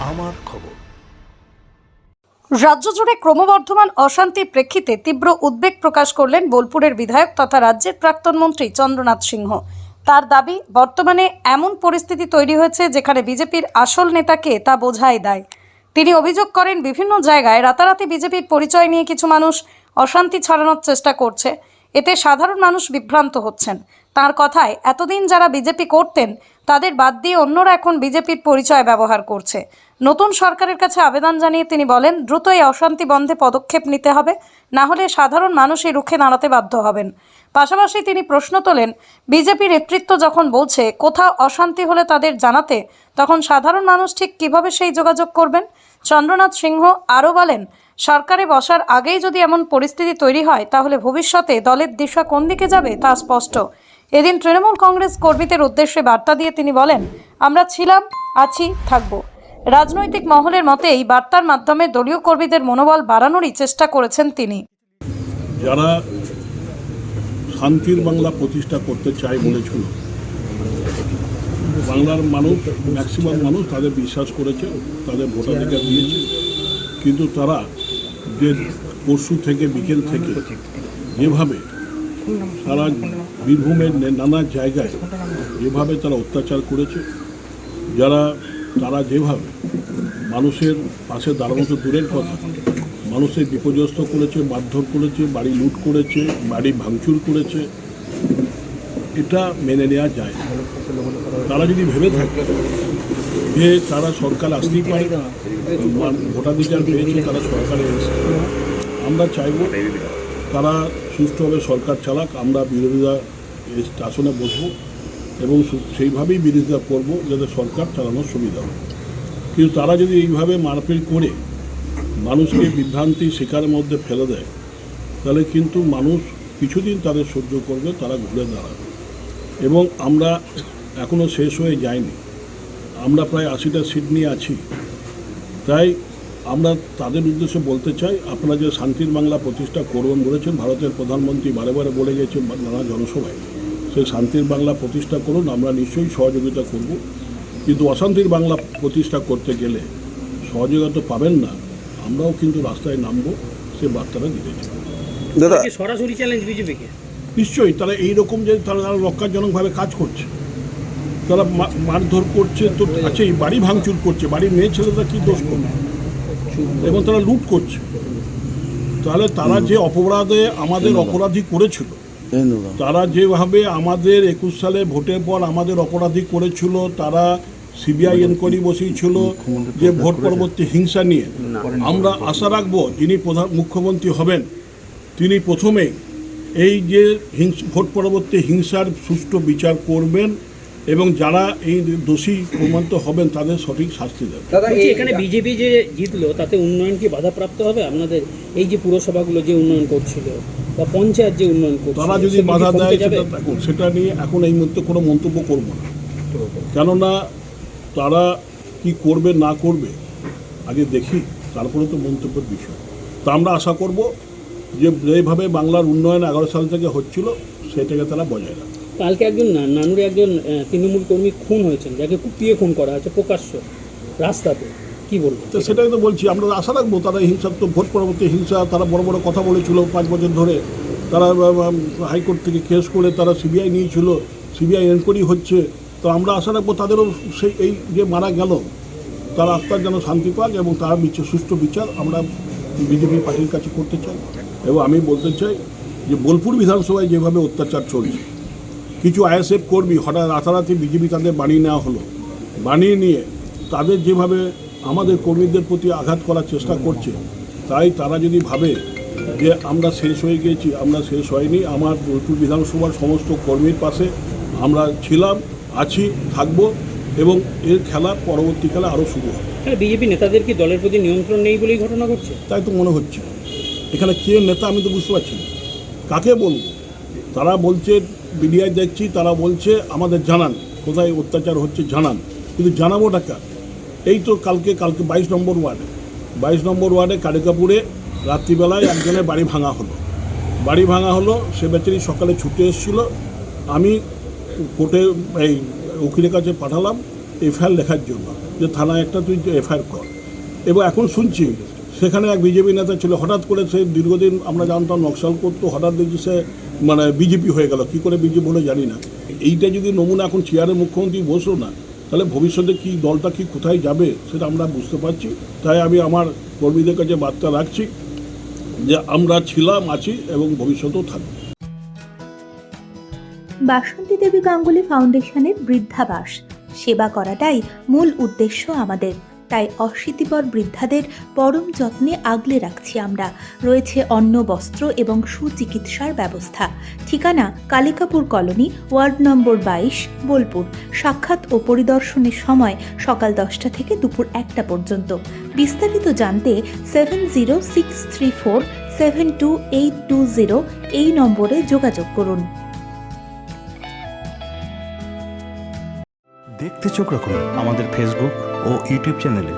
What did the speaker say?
আমার খবর। রাজ্য জুড়ে ক্রমবর্ধমান অশান্তির প্রেক্ষিতে তীব্র উদ্বেগ প্রকাশ করলেন বোলপুরের বিধায়ক তথা রাজ্যের প্রাক্তন মন্ত্রী চন্দ্রনাথ সিংহ। তার দাবি, বর্তমানে এমন পরিস্থিতি তৈরি হয়েছে যেখানে বিজেপির আসল নেতাকে তা বোঝাই দেয়। তিনি অভিযোগ করেন, বিভিন্ন জায়গায় রাতারাতি বিজেপির পরিচয় নিয়ে কিছু মানুষ অশান্তি ছড়ানোর চেষ্টা করছে। এতে সাধারণ মানুষ বিভ্রান্ত হচ্ছেন। তার কথায়, এতদিন যারা বিজেপি করতেন তাদের বাদ দিয়ে অন্যরা এখন বিজেপির পরিচয় ব্যবহার করছে। নতুন সরকারের কাছে আবেদন জানিয়ে তিনি বলেন, দ্রুত এই অশান্তি বন্ধে পদক্ষেপ নিতে হবে, না হলে সাধারণ মানুষ এই রুখে দাঁড়াতে বাধ্য হবেন। পাশাপাশি তিনি প্রশ্ন তোলেন, বিজেপি নেতৃত্ব যখন বলছে কোথাও অশান্তি হলে তাদের জানাতে, তখন সাধারণ মানুষ ঠিক কিভাবে সেই যোগাযোগ করবেন? চন্দ্রনাথ সিংহ আরও বলেন, সরকারে বসার আগেই যদি এমন পরিস্থিতি তৈরি হয় তাহলে ভবিষ্যতে দলের দিশা কোন দিকে যাবে তা স্পষ্ট। এদিন তৃণমূল কংগ্রেস কর্মীদের উদ্দেশ্যে বার্তা দিয়ে তিনি বলেন, আমরা ছিলাম, আছি, থাকব। রাজনৈতিক মহলের মতে এই বার্তার মাধ্যমে দলীয় কর্মীদের মনোবল বাড়ানোরই চেষ্টা করেছেন তিনি। যারা শান্তির বাংলা প্রতিষ্ঠা করতে চায় বলেছিল, বাংলার মানুষ, ম্যাক্সিমাম মানুষ তাদের বিশ্বাস করেছে, তাদের ভোটাধিকার দিয়েছে। কিন্তু তারা যে পরশু থেকে বিকেল থেকে যেভাবে সারা বীরভূমের নানা জায়গায় যেভাবে তারা অত্যাচার করেছে, তারা যেভাবে মানুষের পাশে দাঁড়ানো তো দূরের কথা, মানুষের বিপর্যস্ত করেছে, মারধর করেছে, বাড়ি লুট করেছে, বাড়ি ভাঙচুর করেছে, এটা মেনে নেওয়া যায়। তারা যদি ভেবে থাকে যে তারা সরকার আসতেই পারে, ভোটাধিকার পেয়েছে, তারা সরকারে এসেছে, আমরা চাইব তারা সুষ্ঠুভাবে সরকার চালাক। আমরা বিরোধীরা আসনে বসবো এবং সেইভাবেই বিরোধিতা করব যাতে সরকার চালানোর সুবিধা হয়। কিন্তু তারা যদি এইভাবে মারপিট করে মানুষকে বিভ্রান্তি শিকারের মধ্যে ফেলে দেয়, তাহলে কিন্তু মানুষ কিছুদিন তাদের সহ্য করবে, তারা ঘুরে দাঁড়াবে। এবং আমরা এখনও শেষ হয়ে যায়নি, আমরা প্রায় 80টা সিট নিয়ে আছি। তাই আমরা তাদের উদ্দেশ্যে বলতে চাই, আপনারা যে শান্তির বাংলা প্রতিষ্ঠা করবেন বলেছেন, ভারতের প্রধানমন্ত্রী বারে বারে বলে গেছেন নানা জনসভায়, সেই শান্তির বাংলা প্রতিষ্ঠা করুন, আমরা নিশ্চয়ই সহযোগিতা করব। কিন্তু অশান্তির বাংলা প্রতিষ্ঠা করতে গেলে সহযোগিতা পাবেন না, আমরাও কিন্তু রাস্তায় নামবো, সে বার্তাটা দিতে চাই। দাদা, সরাসরি চ্যালেঞ্জ বিজেপিকে। নিশ্চয়ই তারা এইরকম যে তারা রক্ষাজনকভাবে কাজ করছে, তারা মারধর করছে, তো আছেই, বাড়ি ভাঙচুর করছে, বাড়ির মেয়ে ছেলেরা কী দোষ করবে, এবং তারা লুট করছে। তাহলে তারা যে অপরাধে আমাদের অপরাধী করেছিল, তারা যেভাবে আমাদের 21 সালে ভোটের পর আমাদের অপরাধী করেছিল, তারা সিবিআই এনকোয়ারি বসিয়েছিল যে ভোট পরবর্তী হিংসা নিয়ে, আমরা আশা রাখবো যিনি মুখ্যমন্ত্রী হবেন তিনি প্রথমেই এই যে ভোট পরবর্তী হিংসার সুষ্ঠু বিচার করবেন এবং যারা এই দোষী প্রমাণিত হবেন তাদের সঠিক শাস্তি দেবেন। এখানে বিজেপি যে জিতলো তাতে উন্নয়ন কি বাধাপ্রাপ্ত হবে? আপনাদের এই যে পুরসভাগুলো যে উন্নয়ন করছিল বা পঞ্চায়েত যে উন্নয়ন করছিল, তারা যদি বাধা দেয় সেটা নিয়ে এখন এই মুহূর্তে কোনো মন্তব্য করব না, কেননা তারা কি করবে না করবে আগে দেখি, তারপরে তো মন্তব্যের বিষয়। তা আমরা আশা করব যে যেভাবে বাংলার উন্নয়ন 11 সাল থেকে হচ্ছিল সেটাকে তারা বজায় রাখবে। কালকে একজন নানুরে একজন তৃণমূল কর্মী খুন হয়েছেন, যাকে কুপিয়ে খুন করা হয়েছে প্রকাশ্য রাস্তাতে, কি বলবো? তো সেটাই তো বলছি, আমরা আশা রাখবো তারা হিংসাত্মক ভোট পরবর্তী হিংসা, তারা বড় বড় কথা বলেছিল 5 বছর ধরে, তারা হাইকোর্ট থেকে কেস করে তারা সিবিআই নিয়েছিল, সিবিআই এনকোয়ারি হচ্ছে। তো আমরা আশা রাখবো তাদেরও সেই এই যে মারা গেল তার আত্মার যেন শান্তি পাক এবং তার সুষ্ঠু বিচার আমরা বিজেপি পার্টির কাছে করতে চাই। এবং আমি বলতে চাই যে বোলপুর বিধানসভায় যেভাবে অত্যাচার চলছে, কিছু আইএসএফ কর্মী হঠাৎ রাতারাতি বিজেপি তাদের বানিয়ে নেওয়া হলো, বানিয়ে নিয়ে তাদের যেভাবে আমাদের কর্মীদের প্রতি আঘাত করার চেষ্টা করছে, তাই তারা যদি ভাবে যে আমরা শেষ হয়ে গেছি, আমরা শেষ হয়নি। আমার বোলপুর বিধানসভার সমস্ত কর্মীর পাশে আমরা ছিলাম, আছি, থাকবো এবং এর খেলা পরবর্তীকালে আরও শুরু হবে। বিজেপি নেতাদের কি দলের প্রতি নিয়ন্ত্রণ নেই বলেই ঘটনা ঘটছে? তাই তো মনে হচ্ছে। এখানে কে নেতা আমি তো বুঝতে পারছি না, কাকে বলবো। তারা বলছে, মিডিয়ায় দেখছি তারা বলছে আমাদের জানান কোথায় অত্যাচার হচ্ছে, জানান, কিন্তু জানাবোটা কার? এই তো কালকে 22 নম্বর ওয়ার্ডে কালিকাপুরে রাত্রিবেলায় একজনের বাড়ি ভাঙা হলো। সে বেচারি সকালে ছুটে এসেছিল, আমি কোর্টে এই উকিলের কাছে পাঠালাম এফআইআর লেখার জন্য। যে থানায় একটা তুই এফআইআর কর। এবং এখন শুনছি সেখানে এক বিজেপি নেতা ছিল, হঠাৎ করে সে দীর্ঘদিন আমরা জানতাম নকশাল করতো, হঠাৎ দেখছি সে মানে বিজেপি হয়ে গেল, কী করে বিজেপি হলো জানি না। এইটা যদি নমুনা এখন চেয়ারে মুখ্যমন্ত্রী বসলো না, তাহলে ভবিষ্যতে কি দলটা কি কোথায় যাবে সেটা আমরা বুঝতে পারছি। তাই আমি আমার কর্মীদের কাছে বার্তা রাখছি যে আমরা ছিলাম, আছি এবং ভবিষ্যতেও থাকবো। বাসন্তী দেবী গাঙ্গুলি ফাউন্ডেশনের বৃদ্ধাবাস সেবা করাটাই মূল উদ্দেশ্য আমাদের। তাই অশীতিপর বৃদ্ধাদের পরম যত্নে আগলে রাখছি আমরা। রয়েছে অন্ন, বস্ত্র এবং সুচিকিৎসার ব্যবস্থা। ঠিকানা Kalikapur colony, ward number 22, Bolpur. সাক্ষাৎ ও পরিদর্শনের সময় সকাল 10টা থেকে দুপুর 1টা পর্যন্ত। বিস্তারিত জানতে 7064728820 এই নম্বরে যোগাযোগ করুন। দেখতে চোখ রাখুন আমাদের ফেসবুক ও ইউটিউব চ্যানেলে।